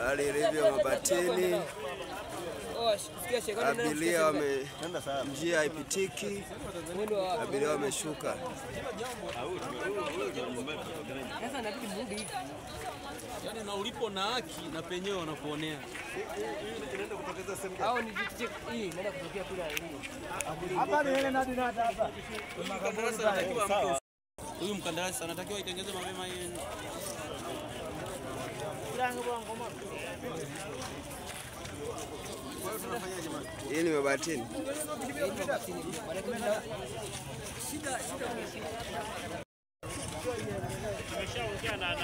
Hali ilivyo Mabatini, abiria njia haipitiki, abiria wameshuka. Yaani na ulipo na haki na penyewe wanakuonea. Inaenda kutokeza sehemu. Au ni hii inaenda kutokea kule hii. Hapa ni ile nadi hapa. Mkandarasi anatakiwa huyu mkandarasi anatakiwa itengeneze mapema hii. Hii ni Mabatini. Nimeshaongea na